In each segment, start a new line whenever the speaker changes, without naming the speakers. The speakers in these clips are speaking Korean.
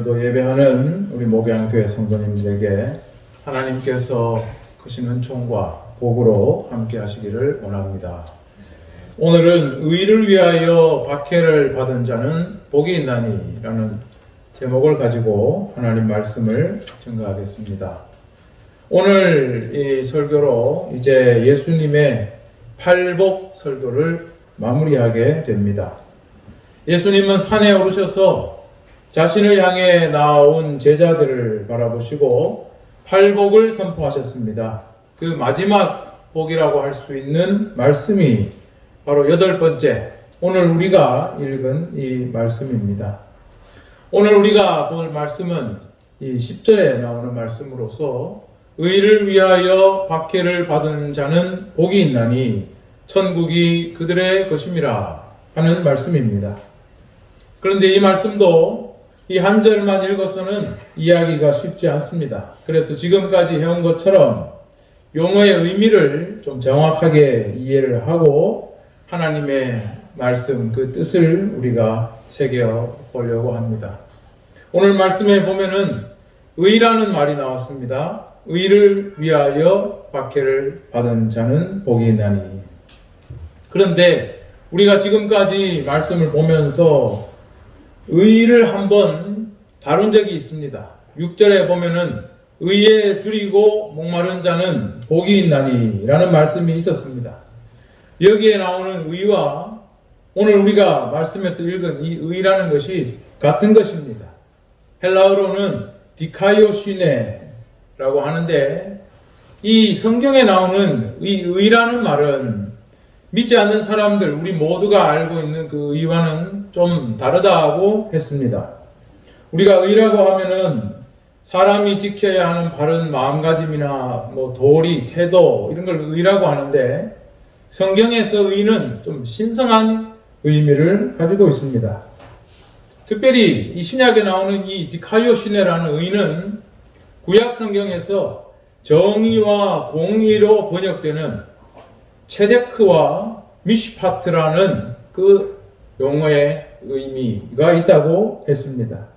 오늘도 예배하는 우리 목양교회 성도님들에게 하나님께서 크신 은총과 복으로 함께 하시기를 원합니다. 오늘은 의를 위하여 박해를 받은 자는 복이 있나니 라는 제목을 가지고 하나님 말씀을 증거하겠습니다. 오늘 이 설교로 이제 예수님의 팔복 설교를 마무리하게 됩니다. 예수님은 산에 오르셔서 자신을 향해 나온 제자들을 바라보시고 팔복을 선포하셨습니다. 그 마지막 복이라고 할 수 있는 말씀이 바로 8번째, 오늘 우리가 읽은 이 말씀입니다. 오늘 우리가 볼 말씀은 이 10절에 나오는 말씀으로서 의를 위하여 박해를 받은 자는 복이 있나니 천국이 그들의 것임이라 하는 말씀입니다. 그런데 이 말씀도 이 한 절만 읽어서는 이해하기가 쉽지 않습니다. 그래서 지금까지 해온 것처럼 용어의 의미를 좀 정확하게 이해를 하고 하나님의 말씀 그 뜻을 우리가 새겨보려고 합니다. 오늘 말씀에 보면은 의라는 말이 나왔습니다. 의를 위하여 박해를 받은 자는 복이 있나니. 그런데 우리가 지금까지 말씀을 보면서 의를 한번 다룬 적이 있습니다. 6절에 보면은 의에 줄이고 목마른 자는 복이 있나니 라는 말씀이 있었습니다. 여기에 나오는 의와 오늘 우리가 말씀에서 읽은 이 의라는 것이 같은 것입니다. 헬라어로는 디카이오시네라고 하는데 이 성경에 나오는 이 의라는 말은 믿지 않는 사람들, 우리 모두가 알고 있는 그 의와는 좀 다르다고 했습니다. 우리가 의라고 하면은 사람이 지켜야 하는 바른 마음가짐이나 도리, 태도 이런 걸 의라고 하는데 성경에서 의는 좀 신성한 의미를 가지고 있습니다. 특별히 이 신약에 나오는 이 디카이오시네라는 의는 구약 성경에서 정의와 공의로 번역되는 체데크와 미시파트라는 그 용어의 의미가 있다고 했습니다.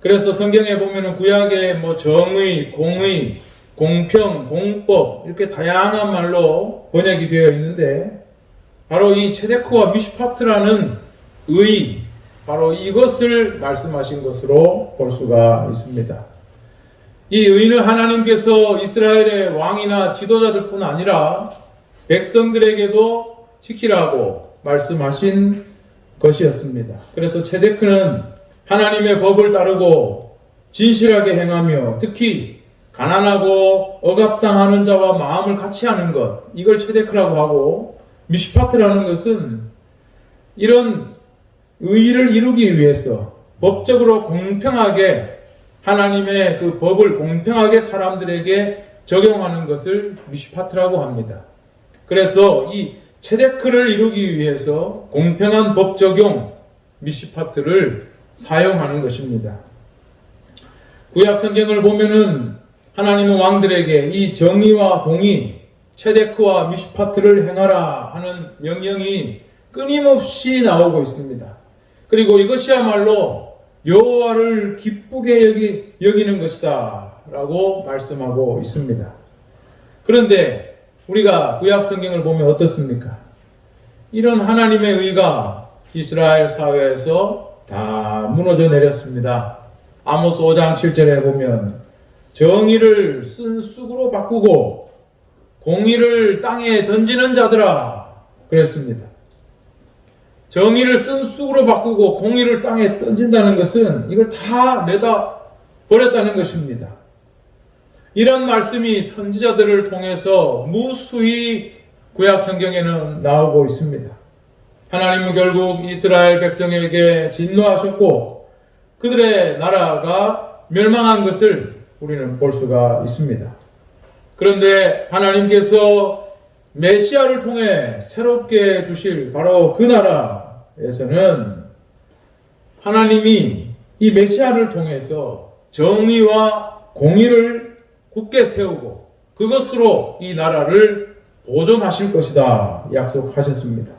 그래서 성경에 보면은 구약에 정의, 공의, 공평, 공법 이렇게 다양한 말로 번역이 되어 있는데 바로 이 체데크와 미시파트라는 의, 바로 이것을 말씀하신 것으로 볼 수가 있습니다. 이 의는 하나님께서 이스라엘의 왕이나 지도자들뿐 아니라 백성들에게도 지키라고 말씀하신 것이었습니다. 그래서 체데크는 하나님의 법을 따르고 진실하게 행하며 특히 가난하고 억압당하는 자와 마음을 같이 하는 것, 이걸 체데크라고 하고 미시파트라는 것은 이런 의를 이루기 위해서 법적으로 공평하게 하나님의 그 법을 공평하게 사람들에게 적용하는 것을 미시파트라고 합니다. 그래서 이 체데크를 이루기 위해서 공평한 법 적용 미시파트를 사용하는 것입니다. 구약 성경을 보면은 하나님은 왕들에게 이 정의와 공의, 체데크와 미시파트를 행하라 하는 명령이 끊임없이 나오고 있습니다. 그리고 이것이야말로 여호와를 기쁘게 여기는 것이다 라고 말씀하고 있습니다. 그런데 우리가 구약 성경을 보면 어떻습니까? 이런 하나님의 의가 이스라엘 사회에서 다 무너져 내렸습니다. 아모스 5장 7절에 보면 정의를 쓴 쑥으로 바꾸고 공의를 땅에 던지는 자들아 그랬습니다. 정의를 쓴 쑥으로 바꾸고 공의를 땅에 던진다는 것은 이걸 다 내다 버렸다는 것입니다. 이런 말씀이 선지자들을 통해서 무수히 구약 성경에는 나오고 있습니다. 하나님은 결국 이스라엘 백성에게 진노하셨고 그들의 나라가 멸망한 것을 우리는 볼 수가 있습니다. 그런데 하나님께서 메시아를 통해 새롭게 주실 바로 그 나라에서는 하나님이 이 메시아를 통해서 정의와 공의를 굳게 세우고 그것으로 이 나라를 보존하실 것이다 약속하셨습니다.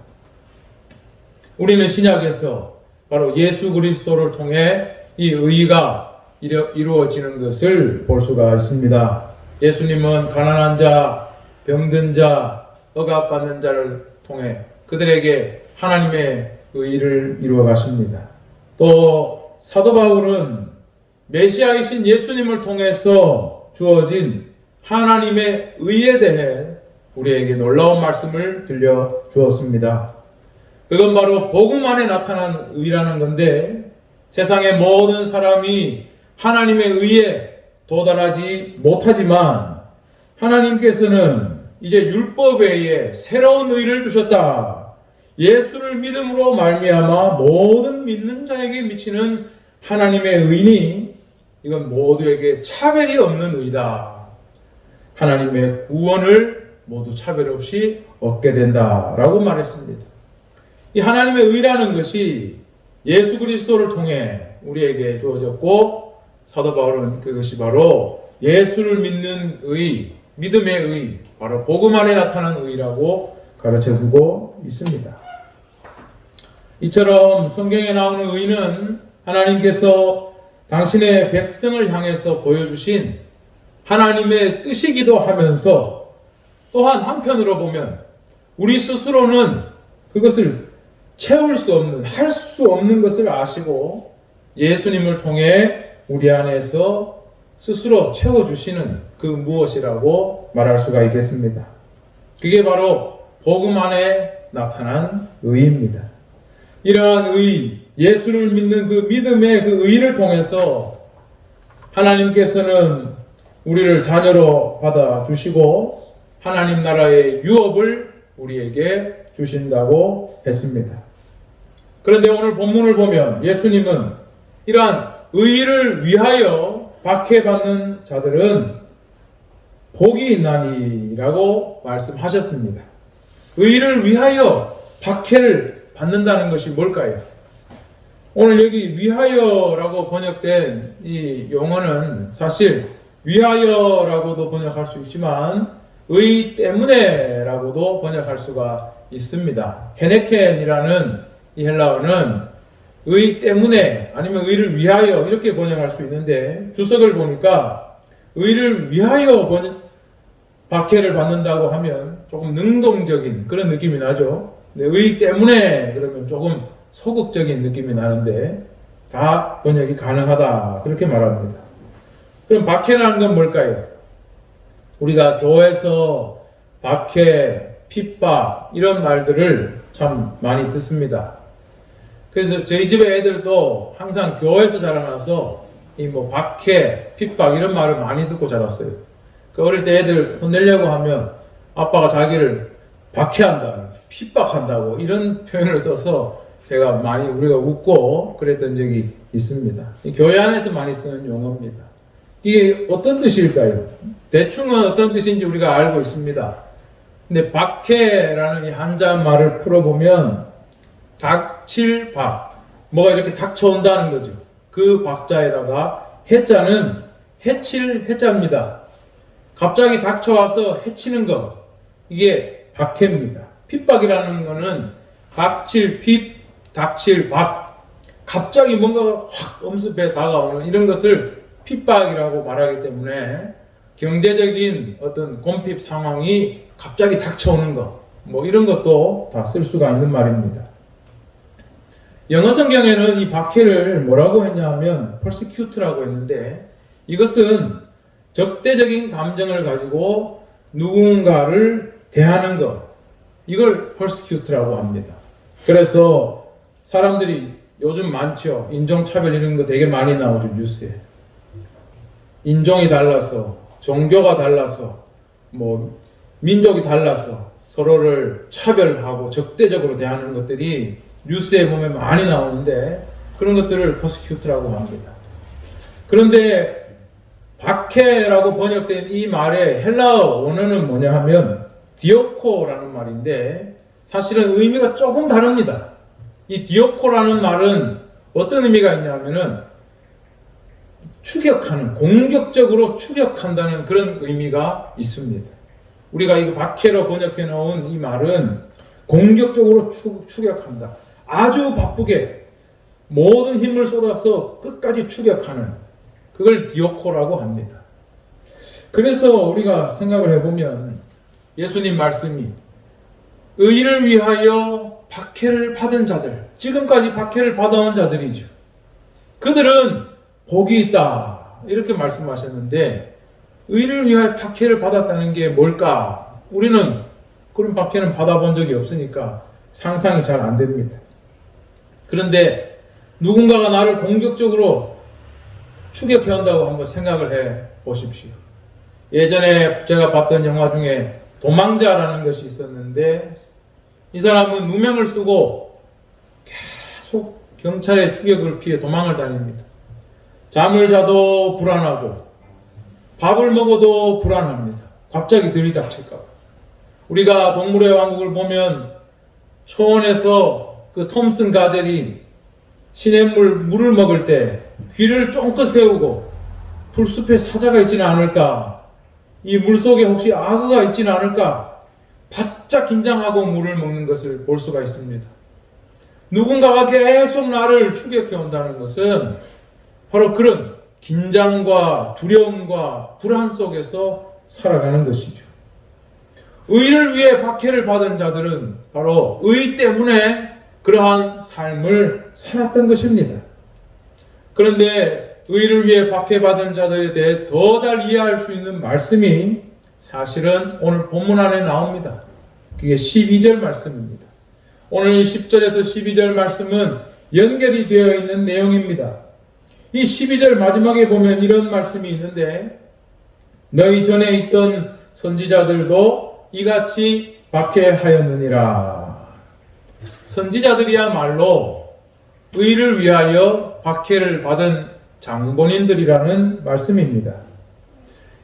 우리는 신약에서 바로 예수 그리스도를 통해 이 의가 이루어지는 것을 볼 수가 있습니다. 예수님은 가난한 자, 병든 자, 억압받는 자를 통해 그들에게 하나님의 의를 이루어 가십니다. 또 사도 바울은 메시아이신 예수님을 통해서 주어진 하나님의 의에 대해 우리에게 놀라운 말씀을 들려 주었습니다. 그건 바로 복음 안에 나타난 의라는 건데, 세상의 모든 사람이 하나님의 의에 도달하지 못하지만 하나님께서는 이제 율법 외에 새로운 의를 주셨다. 예수를 믿음으로 말미암아 모든 믿는 자에게 미치는 하나님의 의니 이건 모두에게 차별이 없는 의다. 하나님의 구원을 모두 차별 없이 얻게 된다라고 말했습니다. 이 하나님의 의라는 것이 예수 그리스도를 통해 우리에게 주어졌고, 사도 바울은 그것이 바로 예수를 믿는 의, 믿음의 의, 바로 복음 안에 나타난 의라고 가르쳐주고 있습니다. 이처럼 성경에 나오는 의는 하나님께서 당신의 백성을 향해서 보여주신 하나님의 뜻이기도 하면서, 또한 한편으로 보면 우리 스스로는 그것을 채울 수 없는, 할 수 없는 것을 아시고 예수님을 통해 우리 안에서 스스로 채워주시는 그 무엇이라고 말할 수가 있겠습니다. 그게 바로 복음 안에 나타난 의입니다. 이러한 의, 예수를 믿는 그 믿음의 그 의를 통해서 하나님께서는 우리를 자녀로 받아주시고 하나님 나라의 유업을 우리에게 주신다고 했습니다. 그런데 오늘 본문을 보면 예수님은 이러한 의를 위하여 박해받는 자들은 복이 있나니라고 말씀하셨습니다. 의를 위하여 박해를 받는다는 것이 뭘까요? 오늘 여기 위하여라고 번역된 이 용어는 사실 위하여라고도 번역할 수 있지만 의 때문에라고도 번역할 수가 있습니다. 헤네켄이라는 이 헬라어는 의 때문에 아니면 의를 위하여 이렇게 번역할 수 있는데, 주석을 보니까 의를 위하여 박해를 받는다고 하면 조금 능동적인 그런 느낌이 나죠. 근데 의 때문에 그러면 조금 소극적인 느낌이 나는데 다 번역이 가능하다 그렇게 말합니다. 그럼 박해라는 건 뭘까요? 우리가 교회에서 박해, 핍박 이런 말들을 참 많이 듣습니다. 그래서 저희 집에 애들도 항상 교회에서 자라나서 이 뭐 박해, 핍박 이런 말을 많이 듣고 자랐어요. 그 어릴 때 애들 혼내려고 하면 아빠가 자기를 박해한다, 핍박한다고 이런 표현을 써서 제가 많이 우리가 웃고 그랬던 적이 있습니다. 이 교회 안에서 많이 쓰는 용어입니다. 이게 어떤 뜻일까요? 대충은 어떤 뜻인지 우리가 알고 있습니다. 근데 박해라는 이 한자말을 풀어보면 닥칠 박, 뭐가 이렇게 닥쳐온다는 거죠. 그 박자에다가 해자는 해칠 해자입니다. 갑자기 닥쳐와서 해치는 것, 이게 박해입니다. 핍박이라는 거는 닥칠 핍, 닥칠 박, 갑자기 뭔가가 확 엄습해 다가오는 이런 것을 핍박이라고 말하기 때문에 경제적인 어떤 곰핍 상황이 갑자기 닥쳐오는 것, 뭐 이런 것도 다 쓸 수가 있는 말입니다. 영어 성경에는 이 박해를 뭐라고 했냐 하면 persecute라고 했는데, 이것은 적대적인 감정을 가지고 누군가를 대하는 것, 이걸 persecute라고 합니다. 그래서 사람들이 요즘 많죠. 인종차별 이런 거 되게 많이 나오죠, 뉴스에. 인종이 달라서, 종교가 달라서, 뭐 민족이 달라서 서로를 차별하고 적대적으로 대하는 것들이 뉴스에 보면 많이 나오는데, 그런 것들을 persecute라고 합니다. 그런데 박해라고 번역된 이 말의 헬라어 원어는 뭐냐 하면 디오코라는 말인데, 사실은 의미가 조금 다릅니다. 이 디오코라는 말은 어떤 의미가 있냐 하면은 추격하는, 공격적으로 추격한다는 그런 의미가 있습니다. 우리가 이 박해로 번역해 놓은 이 말은 공격적으로 추격한다. 아주 바쁘게 모든 힘을 쏟아서 끝까지 추격하는, 그걸 디오코라고 합니다. 그래서 우리가 생각을 해보면 예수님 말씀이 의를 위하여 박해를 받은 자들, 지금까지 박해를 받아온 자들이죠. 그들은 복이 있다, 이렇게 말씀하셨는데, 의를 위하여 박해를 받았다는 게 뭘까? 우리는 그런 박해는 받아본 적이 없으니까 상상이 잘 안 됩니다. 그런데 누군가가 나를 공격적으로 추격해온다고 한번 생각을 해 보십시오. 예전에 제가 봤던 영화 중에 도망자라는 것이 있었는데, 이 사람은 누명을 쓰고 계속 경찰의 추격을 피해 도망을 다닙니다. 잠을 자도 불안하고 밥을 먹어도 불안합니다. 갑자기 들이닥칠까 봐. 우리가 동물의 왕국을 보면 초원에서 그 톰슨 가젤이 시냇물 물을 먹을 때 귀를 쫑긋 세우고 풀숲에 사자가 있지는 않을까, 이 물속에 혹시 악어가 있지는 않을까 바짝 긴장하고 물을 먹는 것을 볼 수가 있습니다. 누군가가 계속 나를 추격해 온다는 것은 바로 그런 긴장과 두려움과 불안 속에서 살아가는 것이죠. 의를 위해 박해를 받은 자들은 바로 의 때문에 그러한 삶을 살았던 것입니다. 그런데 의를 위해 박해받은 자들에 대해 더 잘 이해할 수 있는 말씀이 사실은 오늘 본문 안에 나옵니다. 그게 12절 말씀입니다. 오늘 10절에서 12절 말씀은 연결이 되어 있는 내용입니다. 이 12절 마지막에 보면 이런 말씀이 있는데, 너희 전에 있던 선지자들도 이같이 박해하였느니라. 선지자들이야말로 의를 위하여 박해를 받은 장본인들이라는 말씀입니다.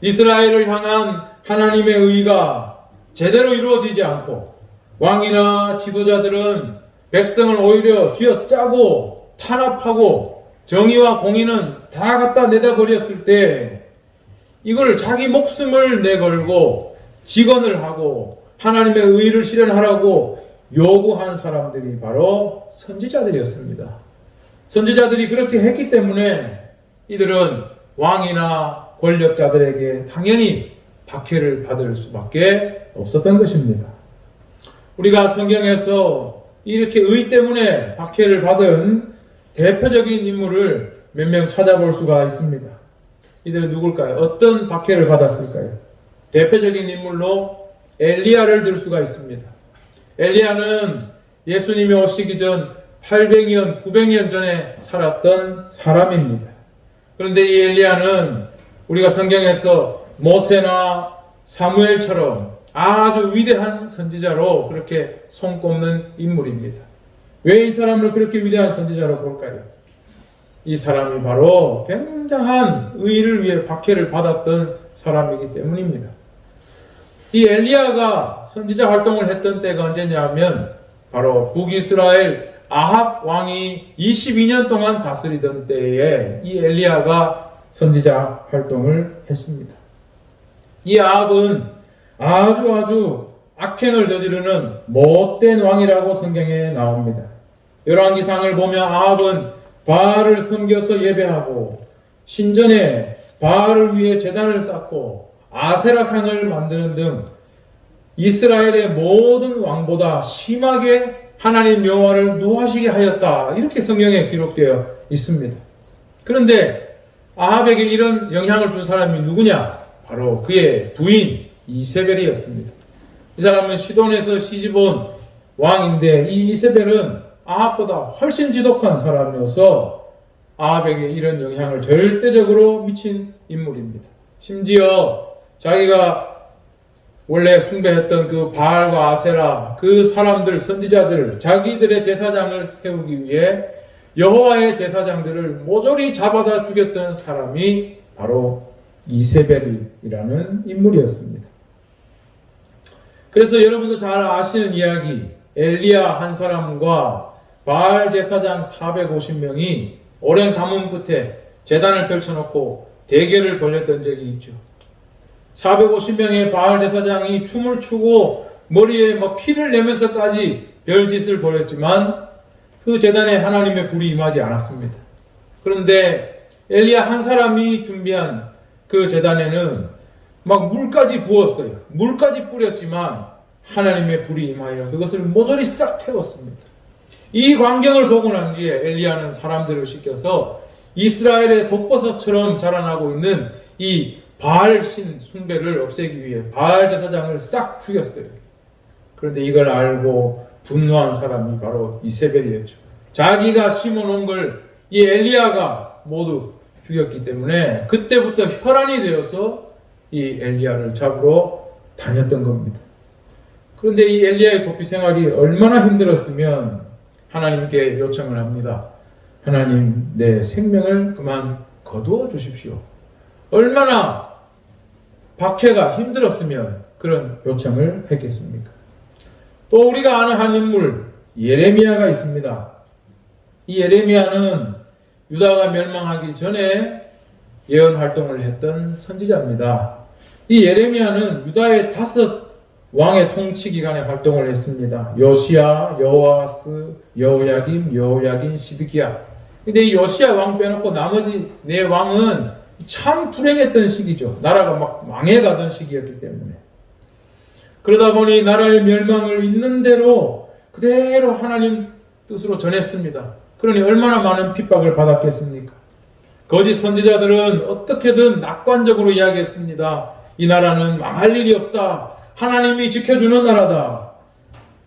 이스라엘을 향한 하나님의 의가 제대로 이루어지지 않고 왕이나 지도자들은 백성을 오히려 쥐어짜고 탄압하고 정의와 공의는 다 갖다 내다 버렸을 때, 이걸 자기 목숨을 내걸고 직언을 하고 하나님의 의를 실현하라고 요구한 사람들이 바로 선지자들이었습니다. 선지자들이 그렇게 했기 때문에 이들은 왕이나 권력자들에게 당연히 박해를 받을 수밖에 없었던 것입니다. 우리가 성경에서 이렇게 의 때문에 박해를 받은 대표적인 인물을 몇 명 찾아볼 수가 있습니다. 이들은 누굴까요? 어떤 박해를 받았을까요? 대표적인 인물로 엘리야를 들 수가 있습니다. 엘리야는 예수님이 오시기 전 800년, 900년 전에 살았던 사람입니다. 그런데 이 엘리야는 우리가 성경에서 모세나 사무엘처럼 아주 위대한 선지자로 그렇게 손꼽는 인물입니다. 왜 이 사람을 그렇게 위대한 선지자로 볼까요? 이 사람이 바로 굉장한 의를 위해 박해를 받았던 사람이기 때문입니다. 이 엘리야가 선지자 활동을 했던 때가 언제냐면 바로 북이스라엘 아합 왕이 22년 동안 다스리던 때에 이 엘리야가 선지자 활동을 했습니다. 이 아합은 아주 악행을 저지르는 못된 왕이라고 성경에 나옵니다. 열왕기상을 보면 아합은 바알을 섬겨서 예배하고 신전에 바알을 위해 제단을 쌓고 아세라상을 만드는 등 이스라엘의 모든 왕보다 심하게 하나님 여호와를 노하시게 하였다, 이렇게 성경에 기록되어 있습니다. 그런데 아합에게 이런 영향을 준 사람이 누구냐? 바로 그의 부인 이세벨이었습니다. 이 사람은 시돈에서 시집온 왕인데, 이 이세벨은 아합보다 훨씬 지독한 사람이어서 아합에게 이런 영향을 절대적으로 미친 인물입니다. 심지어 자기가 원래 숭배했던 그 바알과 아세라, 그 사람들, 선지자들, 자기들의 제사장을 세우기 위해 여호와의 제사장들을 모조리 잡아다 죽였던 사람이 바로 이세벨이라는 인물이었습니다. 그래서 여러분도 잘 아시는 이야기, 엘리야 한 사람과 바알 제사장 450명이 오랜 가뭄 끝에 제단을 펼쳐놓고 대결을 벌였던 적이 있죠. 450명의 바알 제사장이 춤을 추고 머리에 막 피를 내면서까지 별짓을 벌였지만 그 제단에 하나님의 불이 임하지 않았습니다. 그런데 엘리야 한 사람이 준비한 그 제단에는 막 물까지 부었어요. 물까지 뿌렸지만 하나님의 불이 임하여 그것을 모조리 싹 태웠습니다. 이 광경을 보고 난 뒤에 엘리야는 사람들을 시켜서 이스라엘의 독버섯처럼 자라나고 있는 이 바알 신 숭배를 없애기 위해 바알 제사장을 싹 죽였어요. 그런데 이걸 알고 분노한 사람이 바로 이세벨이었죠. 자기가 심어놓은 걸 이 엘리야가 모두 죽였기 때문에 그때부터 혈안이 되어서 이 엘리야를 잡으러 다녔던 겁니다. 그런데 이 엘리야의 도피 생활이 얼마나 힘들었으면 하나님께 요청을 합니다. 하나님, 내 생명을 그만 거두어 주십시오. 얼마나 박해가 힘들었으면 그런 요청을 했겠습니까? 또 우리가 아는 한 인물 예레미야가 있습니다. 이 예레미야는 유다가 멸망하기 전에 예언 활동을 했던 선지자입니다. 이 예레미야는 유다의 5 왕의 통치 기간에 활동을 했습니다. 요시야, 여호아스, 여호야김, 여호야긴, 시드기야. 근데 이 요시야 왕 빼놓고 나머지 4 왕은 참 불행했던 시기죠. 나라가 막 망해가던 시기였기 때문에. 그러다 보니 나라의 멸망을 있는 대로 그대로 하나님 뜻으로 전했습니다. 그러니 얼마나 많은 핍박을 받았겠습니까? 거짓 선지자들은 어떻게든 낙관적으로 이야기했습니다. 이 나라는 망할 일이 없다. 하나님이 지켜주는 나라다.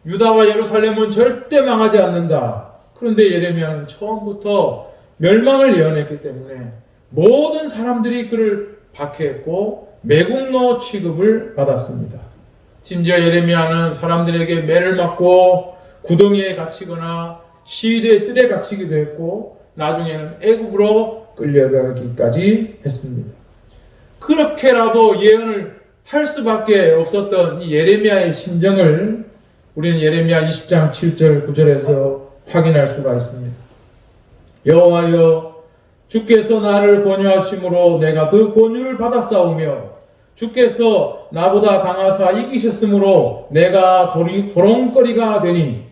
유다와 예루살렘은 절대 망하지 않는다. 그런데 예레미야는 처음부터 멸망을 예언했기 때문에 모든 사람들이 그를 박해했고 매국노 취급을 받았습니다. 심지어 예레미야는 사람들에게 매를 맞고 구덩이에 갇히거나 시위대의 뜰에 갇히기도 했고 나중에는 애굽으로 끌려가기까지 했습니다. 그렇게라도 예언을 할 수밖에 없었던 이 예레미야의 심정을 우리는 예레미야 20장 7절 9절에서 확인할 수가 있습니다. 여호와여, 주께서 나를 권유하심으로 내가 그 권유를 받았사오며 주께서 나보다 강하사 이기셨으므로 내가 조롱거리가 되니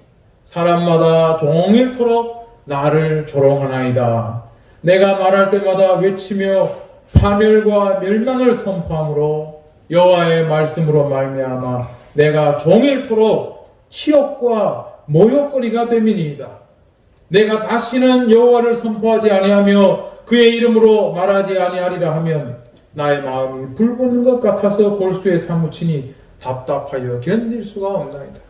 사람마다 종일토록 나를 조롱하나이다. 내가 말할 때마다 외치며 파멸과 멸망을 선포함으로 여호와의 말씀으로 말미암아 내가 종일토록 치욕과 모욕거리가 됨이니이다. 내가 다시는 여호와를 선포하지 아니하며 그의 이름으로 말하지 아니하리라 하면 나의 마음이 불붙는 것 같아서 골수에 사무치니 답답하여 견딜 수가 없나이다.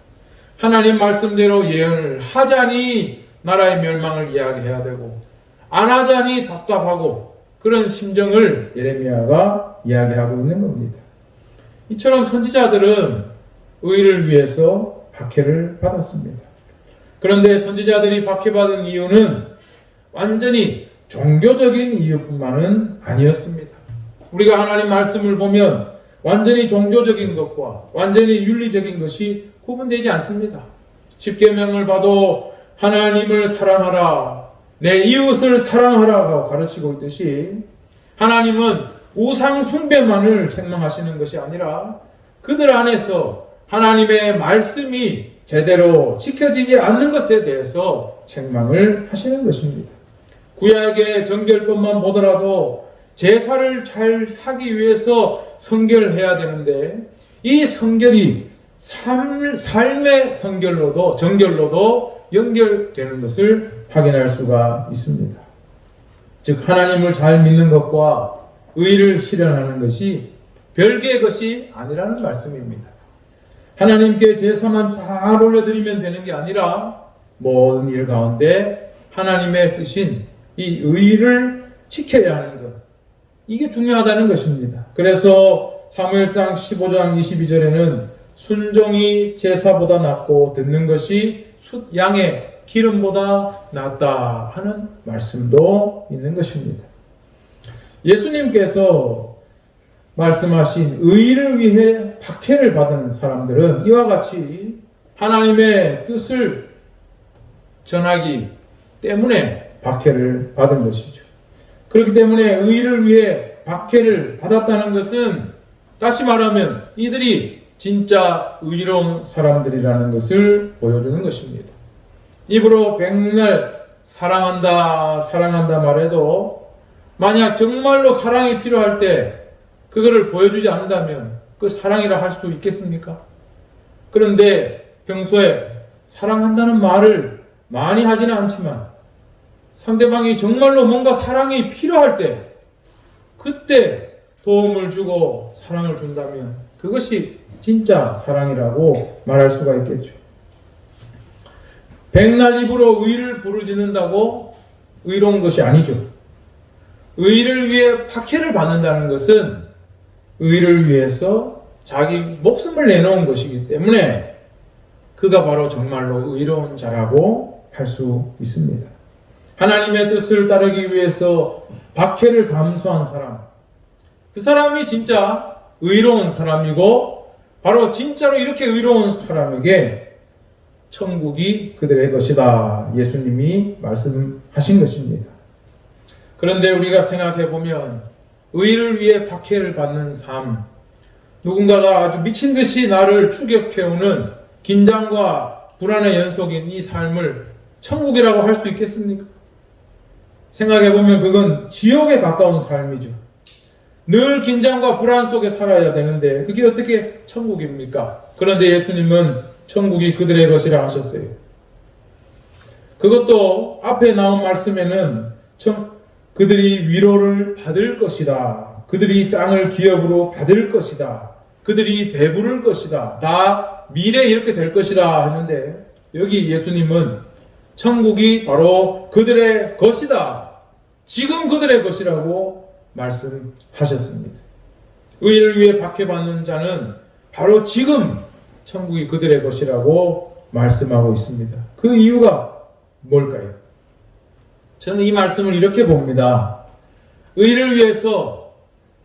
하나님 말씀대로 예언을 하자니 나라의 멸망을 이야기해야 되고 안 하자니 답답하고 그런 심정을 예레미야가 이야기하고 있는 겁니다. 이처럼 선지자들은 의를 위해서 박해를 받았습니다. 그런데 선지자들이 박해받은 이유는 완전히 종교적인 이유뿐만은 아니었습니다. 우리가 하나님 말씀을 보면 완전히 종교적인 것과 완전히 윤리적인 것이 구분되지 않습니다. 십계명을 봐도 하나님을 사랑하라, 내 이웃을 사랑하라고 가르치고 있듯이 하나님은 우상 숭배만을 책망하시는 것이 아니라 그들 안에서 하나님의 말씀이 제대로 지켜지지 않는 것에 대해서 책망을 하시는 것입니다. 구약의 정결법만 보더라도 제사를 잘 하기 위해서 성결해야 되는데 이 성결이 삶의 정결로도 연결되는 것을 확인할 수가 있습니다. 즉 하나님을 잘 믿는 것과 의를 실현하는 것이 별개의 것이 아니라는 말씀입니다. 하나님께 제사만 잘 올려드리면 되는 게 아니라 모든 일 가운데 하나님의 뜻인 이 의를 지켜야 하는 것, 이게 중요하다는 것입니다. 그래서 사무엘상 15장 22절에는 순종이 제사보다 낫고 듣는 것이 양의 기름보다 낫다 하는 말씀도 있는 것입니다. 예수님께서 말씀하신 의를 위해 박해를 받은 사람들은 이와 같이 하나님의 뜻을 전하기 때문에 박해를 받은 것이죠. 그렇기 때문에 의를 위해 박해를 받았다는 것은 다시 말하면 이들이 진짜 의로운 사람들이라는 것을 보여주는 것입니다. 입으로 백날 사랑한다, 사랑한다 말해도 만약 정말로 사랑이 필요할 때 그거를 보여주지 않는다면 그 사랑이라 할 수 있겠습니까? 그런데 평소에 사랑한다는 말을 많이 하지는 않지만 상대방이 정말로 뭔가 사랑이 필요할 때 그때 도움을 주고 사랑을 준다면 그것이 진짜 사랑이라고 말할 수가 있겠죠. 백날 입으로 의를 부르짖는다고 의로운 것이 아니죠. 의를 위해 박해를 받는다는 것은 의를 위해서 자기 목숨을 내놓은 것이기 때문에 그가 바로 정말로 의로운 자라고 할 수 있습니다. 하나님의 뜻을 따르기 위해서 박해를 감수한 사람, 그 사람이 진짜 의로운 사람이고 바로 진짜로 이렇게 의로운 사람에게 천국이 그들의 것이다. 예수님이 말씀하신 것입니다. 그런데 우리가 생각해 보면 의를 위해 박해를 받는 삶, 누군가가 아주 미친 듯이 나를 추격해오는 긴장과 불안의 연속인 이 삶을 천국이라고 할 수 있겠습니까? 생각해 보면 그건 지옥에 가까운 삶이죠. 늘 긴장과 불안 속에 살아야 되는데 그게 어떻게 천국입니까? 그런데 예수님은 천국이 그들의 것이라 하셨어요. 그것도 앞에 나온 말씀에는 그들이 위로를 받을 것이다. 그들이 땅을 기업으로 받을 것이다. 그들이 배부를 것이다. 다 미래 이렇게 될 것이라 했는데 여기 예수님은 천국이 바로 그들의 것이다. 지금 그들의 것이라고 말씀하셨습니다. 의를 위해 박해받는 자는 바로 지금 천국이 그들의 것이라고 말씀하고 있습니다. 그 이유가 뭘까요? 저는 이 말씀을 이렇게 봅니다. 의를 위해서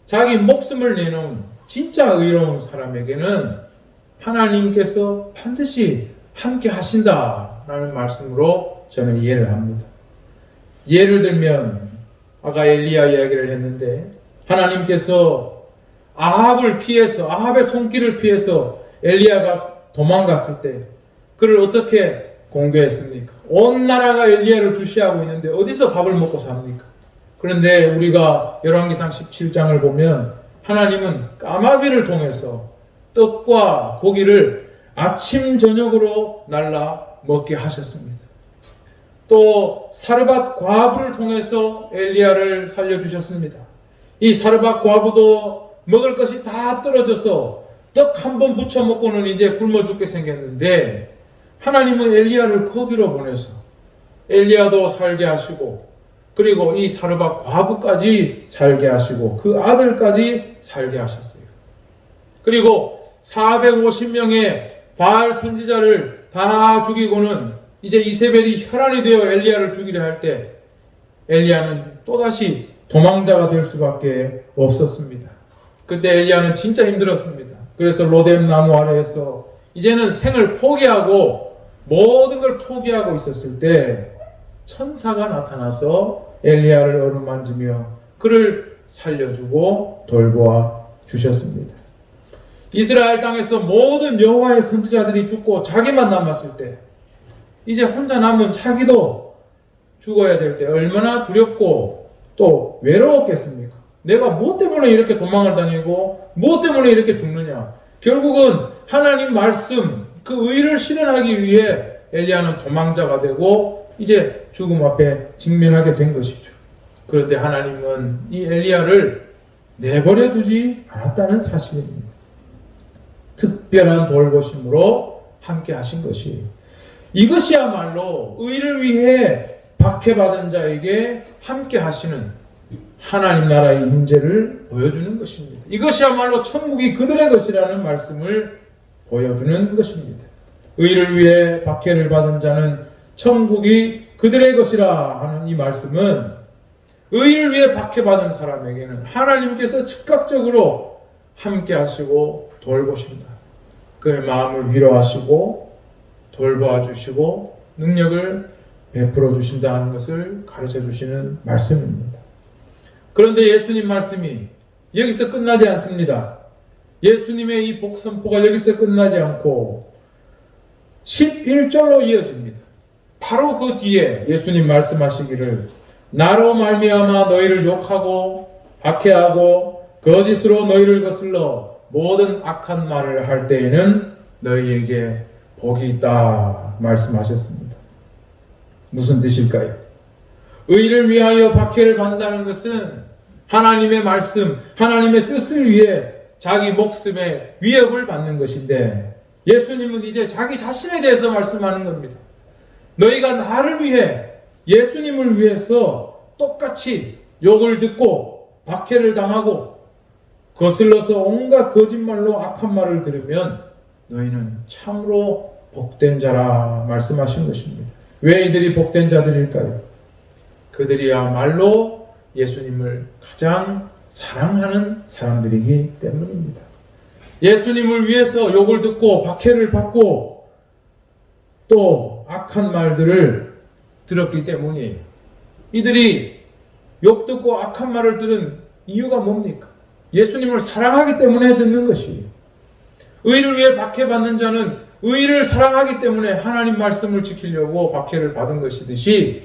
자기 목숨을 내놓은 진짜 의로운 사람에게는 하나님께서 반드시 함께 하신다라는 말씀으로 저는 이해를 합니다. 예를 들면 아까 엘리야 이야기를 했는데 하나님께서 아합의 손길을 피해서 엘리야가 도망갔을 때 그를 어떻게 공개했습니까? 온 나라가 엘리야를 주시하고 있는데 어디서 밥을 먹고 삽니까? 그런데 우리가 열왕기상 17장을 보면 하나님은 까마귀를 통해서 떡과 고기를 아침 저녁으로 날라 먹게 하셨습니다. 또 사르밧 과부를 통해서 엘리야를 살려주셨습니다. 이 사르밧 과부도 먹을 것이 다 떨어져서 떡 한 번 부쳐 먹고는 이제 굶어 죽게 생겼는데 하나님은 엘리야를 거기로 보내서 엘리야도 살게 하시고 그리고 이 사르밧 과부까지 살게 하시고 그 아들까지 살게 하셨어요. 그리고 450명의 바알 선지자를 다 죽이고는 이제 이세벨이 혈안이 되어 엘리야를 죽이려 할 때 엘리야는 또다시 도망자가 될 수밖에 없었습니다. 그때 엘리야는 진짜 힘들었습니다. 그래서 로뎀 나무 아래에서 이제는 생을 포기하고 모든 걸 포기하고 있었을 때 천사가 나타나서 엘리야를 어루만지며 그를 살려주고 돌보아 주셨습니다. 이스라엘 땅에서 모든 여호와의 선지자들이 죽고 자기만 남았을 때 이제 혼자 남은 자기도 죽어야 될 때 얼마나 두렵고 또 외로웠겠습니까? 내가 무엇 때문에 이렇게 도망을 다니고 무엇 때문에 이렇게 죽느냐? 결국은 하나님 말씀 그 의를 실현하기 위해 엘리야는 도망자가 되고 이제 죽음 앞에 직면하게 된 것이죠. 그런데 하나님은 이 엘리야를 내버려 두지 않았다는 사실입니다. 특별한 돌보심으로 함께 하신 것이 이것이야말로 의를 위해 박해받은 자에게 함께 하시는 하나님 나라의 임재를 보여주는 것입니다. 이것이야말로 천국이 그들의 것이라는 말씀을 보여주는 것입니다. 의를 위해 박해를 받은 자는 천국이 그들의 것이라 하는 이 말씀은 의를 위해 박해받은 사람에게는 하나님께서 즉각적으로 함께 하시고 돌보신다. 그의 마음을 위로하시고 돌보아 주시고 능력을 베풀어 주신다는 것을 가르쳐 주시는 말씀입니다. 그런데 예수님 말씀이 여기서 끝나지 않습니다. 예수님의 이 복선포가 여기서 끝나지 않고 11절로 이어집니다. 바로 그 뒤에 예수님 말씀하시기를 나로 말미암아 너희를 욕하고 박해하고 거짓으로 너희를 거슬러 모든 악한 말을 할 때에는 너희에게 복이 있다 말씀하셨습니다. 무슨 뜻일까요? 의를 위하여 박해를 받는다는 것은 하나님의 말씀, 하나님의 뜻을 위해 자기 목숨에 위협을 받는 것인데 예수님은 이제 자기 자신에 대해서 말씀하는 겁니다. 너희가 나를 위해 예수님을 위해서 똑같이 욕을 듣고 박해를 당하고 거슬러서 온갖 거짓말로 악한 말을 들으면 너희는 참으로 복된 자라 말씀하신 것입니다. 왜 이들이 복된 자들일까요? 그들이야말로 예수님을 가장 사랑하는 사람들이기 때문입니다. 예수님을 위해서 욕을 듣고 박해를 받고 또 악한 말들을 들었기 때문이에요. 이들이 욕 듣고 악한 말을 들은 이유가 뭡니까? 예수님을 사랑하기 때문에 듣는 것이에요. 의를 위해 박해받는 자는 의를 사랑하기 때문에 하나님 말씀을 지키려고 박해를 받은 것이듯이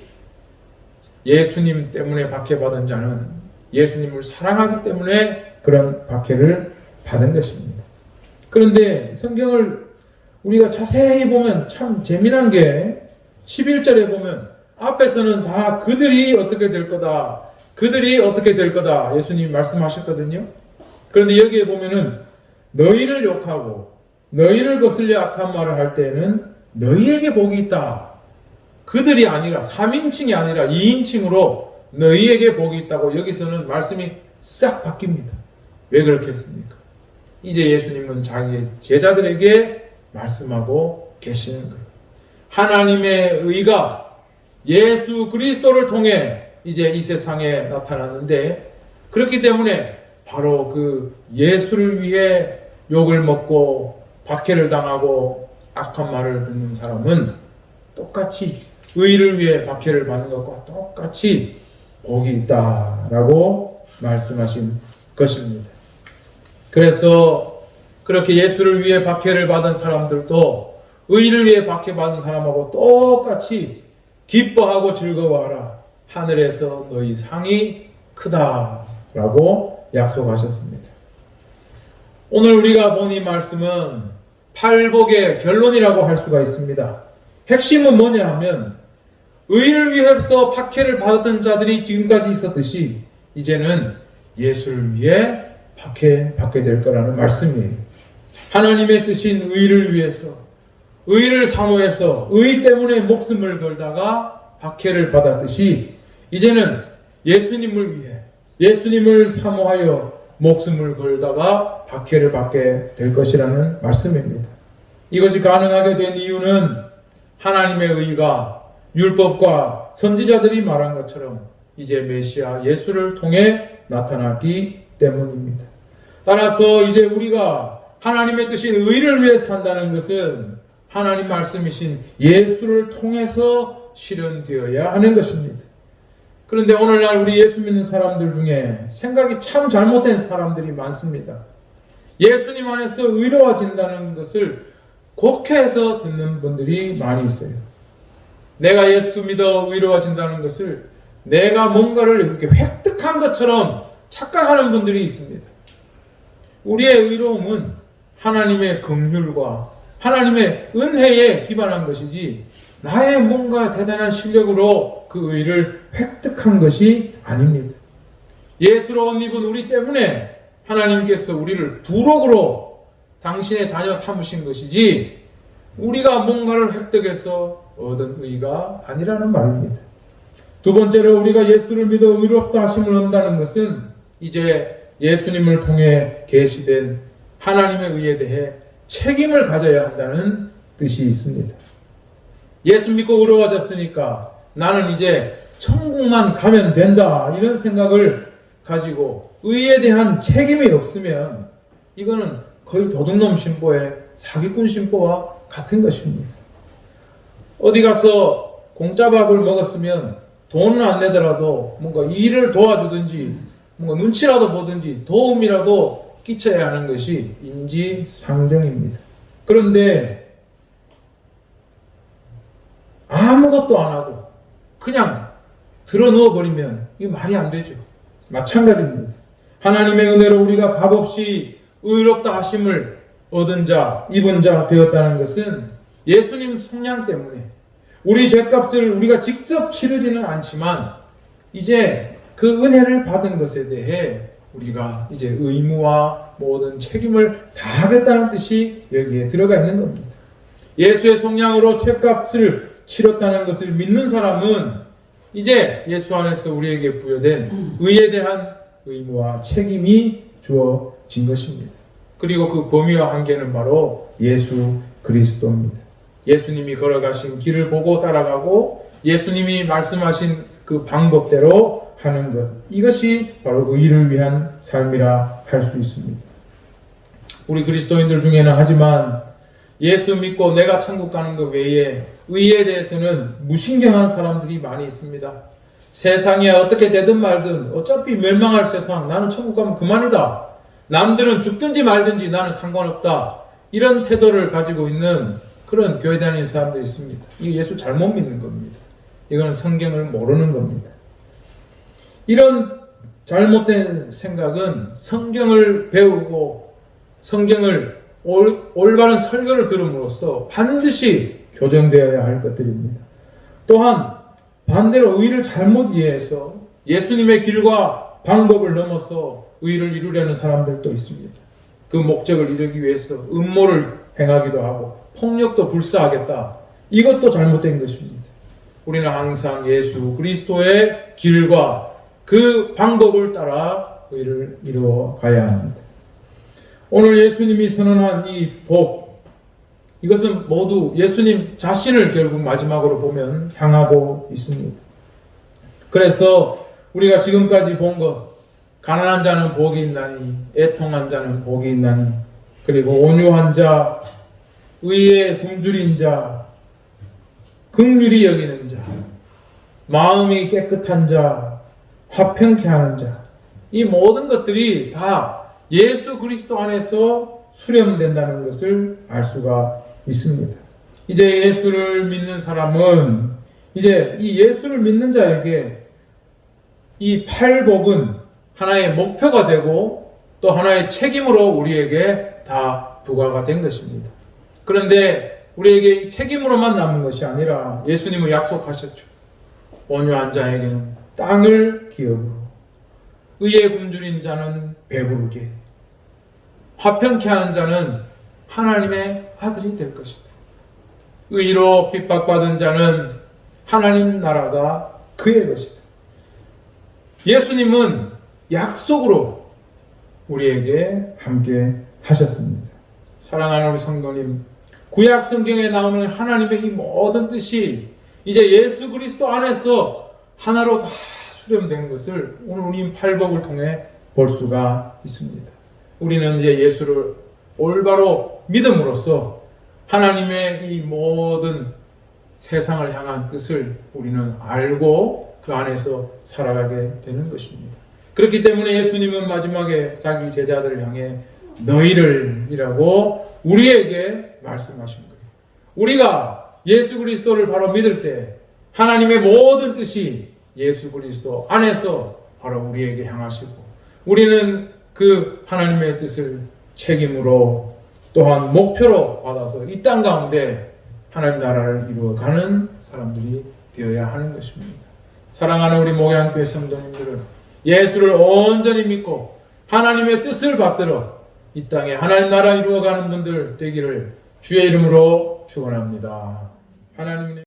예수님 때문에 박해받은 자는 예수님을 사랑하기 때문에 그런 박해를 받은 것입니다. 그런데 성경을 우리가 자세히 보면 참 재미난 게 11절에 보면 앞에서는 다 그들이 어떻게 될 거다, 그들이 어떻게 될 거다 예수님이 말씀하셨거든요. 그런데 여기에 보면은 너희를 욕하고 너희를 거슬려 악한 말을 할 때에는 너희에게 복이 있다. 그들이 아니라 3인칭이 아니라 2인칭으로 너희에게 복이 있다고 여기서는 말씀이 싹 바뀝니다. 왜 그렇게 했습니까? 이제 예수님은 자기의 제자들에게 말씀하고 계시는 거예요. 하나님의 의가 예수 그리스도를 통해 이제 이 세상에 나타났는데 그렇기 때문에 바로 그 예수를 위해 욕을 먹고 박해를 당하고 악한 말을 듣는 사람은 똑같이 의를 위해 박해를 받는 것과 똑같이 복이 있다라고 말씀하신 것입니다. 그래서 그렇게 예수를 위해 박해를 받은 사람들도 의를 위해 박해받은 사람하고 똑같이 기뻐하고 즐거워하라. 하늘에서 너희 상이 크다라고 약속하셨습니다. 오늘 우리가 본 이 말씀은 팔복의 결론이라고 할 수가 있습니다. 핵심은 뭐냐 하면 의를 위해서 박해를 받은 자들이 지금까지 있었듯이 이제는 예수를 위해 박해받게 될 거라는 말씀이에요. 하나님의 뜻인 의를 위해서 의를 사모해서 의 때문에 목숨을 걸다가 박해를 받았듯이 이제는 예수님을 위해 예수님을 사모하여 목숨을 걸다가 박해를 받게 될 것이라는 말씀입니다. 이것이 가능하게 된 이유는 하나님의 의가 율법과 선지자들이 말한 것처럼 이제 메시아 예수를 통해 나타났기 때문입니다. 따라서 이제 우리가 하나님의 뜻인 의를 위해 산다는 것은 하나님 말씀이신 예수를 통해서 실현되어야 하는 것입니다. 그런데 오늘날 우리 예수 믿는 사람들 중에 생각이 참 잘못된 사람들이 많습니다. 예수님 안에서 의로워진다는 것을 곡해해서 듣는 분들이 많이 있어요. 내가 예수 믿어 의로워진다는 것을 내가 뭔가를 이렇게 획득한 것처럼 착각하는 분들이 있습니다. 우리의 의로움은 하나님의 긍휼과 하나님의 은혜에 기반한 것이지 나의 뭔가 대단한 실력으로 그 의를 획득한 것이 아닙니다. 예수로 옷 입은 우리 때문에 하나님께서 우리를 부록으로 당신의 자녀 삼으신 것이지 우리가 뭔가를 획득해서 얻은 의가 아니라는 말입니다. 두 번째로 우리가 예수를 믿어 의롭다 하심을 얻는다는 것은 이제 예수님을 통해 계시된 하나님의 의에 대해 책임을 가져야 한다는 뜻이 있습니다. 예수 믿고 의로워졌으니까 나는 이제 천국만 가면 된다 이런 생각을 가지고 의에 대한 책임이 없으면 이거는 거의 도둑놈 신보의 사기꾼 신보와 같은 것입니다. 어디 가서 공짜밥을 먹었으면 돈은 안 내더라도 뭔가 일을 도와주든지 뭔가 눈치라도 보든지 도움이라도 끼쳐야 하는 것이 인지상정입니다. 그런데 아무것도 안 하고 그냥 들어누워 버리면 이 말이 안 되죠. 마찬가지입니다. 하나님의 은혜로 우리가 값없이 의롭다 하심을 얻은 자, 입은 자 되었다는 것은 예수님 속량 때문에 우리 죄값을 우리가 직접 치르지는 않지만 이제 그 은혜를 받은 것에 대해 우리가 이제 의무와 모든 책임을 다하겠다는 뜻이 여기에 들어가 있는 겁니다. 예수의 속량으로 죄값을 치렀다는 것을 믿는 사람은 이제 예수 안에서 우리에게 부여된 의에 대한 의무와 책임이 주어진 것입니다. 그리고 그 범위와 한계는 바로 예수 그리스도입니다. 예수님이 걸어가신 길을 보고 따라가고 예수님이 말씀하신 그 방법대로 하는 것, 이것이 바로 의를 위한 삶이라 할 수 있습니다. 우리 그리스도인들 중에는 하지만 예수 믿고 내가 천국 가는 것 외에 의에 대해서는 무신경한 사람들이 많이 있습니다. 세상에 어떻게 되든 말든 어차피 멸망할 세상, 나는 천국 가면 그만이다. 남들은 죽든지 말든지 나는 상관없다. 이런 태도를 가지고 있는 그런 교회 다니는 사람들이 있습니다. 이게 예수 잘못 믿는 겁니다. 이건 성경을 모르는 겁니다. 이런 잘못된 생각은 성경을 배우고 성경을 올바른 설교를 들음으로써 반드시 교정되어야 할 것들입니다. 또한 반대로 의를 잘못 이해해서 예수님의 길과 방법을 넘어서 의를 이루려는 사람들도 있습니다. 그 목적을 이루기 위해서 음모를 행하기도 하고 폭력도 불사하겠다. 이것도 잘못된 것입니다. 우리는 항상 예수 그리스도의 길과 그 방법을 따라 의를 이루어 가야 합니다. 오늘 예수님이 선언한 이 법, 이것은 모두 예수님 자신을 결국 마지막으로 보면 향하고 있습니다. 그래서 우리가 지금까지 본 것, 가난한 자는 복이 있나니, 애통한 자는 복이 있나니, 그리고 온유한 자, 의에 굶주린 자, 긍휼히 여기는 자, 마음이 깨끗한 자, 화평케 하는 자, 이 모든 것들이 다 예수 그리스도 안에서 수렴된다는 것을 알 수가 있습니다. 이제 예수를 믿는 사람은 이제 이 예수를 믿는 자에게 이 팔복은 하나의 목표가 되고 또 하나의 책임으로 우리에게 다 부과가 된 것입니다. 그런데 우리에게 책임으로만 남은 것이 아니라 예수님은 약속하셨죠. 온유한 자에게는 땅을 기업으로, 의에 굶주린 자는 배부르게, 화평케 하는 자는 하나님의 아들이 될 것이다. 의로 핍박받은 자는 하나님 나라가 그의 것이다. 예수님은 약속으로 우리에게 함께 하셨습니다. 사랑하는 우리 성도님, 구약 성경에 나오는 하나님의 이 모든 뜻이 이제 예수 그리스도 안에서 하나로 다 수렴된 것을 오늘 우리 팔복을 통해 볼 수가 있습니다. 우리는 이제 예수를 올바로 믿음으로써 하나님의 이 모든 세상을 향한 뜻을 우리는 알고 그 안에서 살아가게 되는 것입니다. 그렇기 때문에 예수님은 마지막에 자기 제자들을 향해 너희를 이라고 우리에게 말씀하신 거예요. 우리가 예수 그리스도를 바로 믿을 때 하나님의 모든 뜻이 예수 그리스도 안에서 바로 우리에게 향하시고 우리는 그 하나님의 뜻을 책임으로 또한 목표로 받아서 이 땅 가운데 하나님 나라를 이루어가는 사람들이 되어야 하는 것입니다. 사랑하는 우리 목양교회 성도님들은 예수를 온전히 믿고 하나님의 뜻을 받들어 이 땅에 하나님 나라 이루어가는 분들 되기를 주의 이름으로 축원합니다. 하나님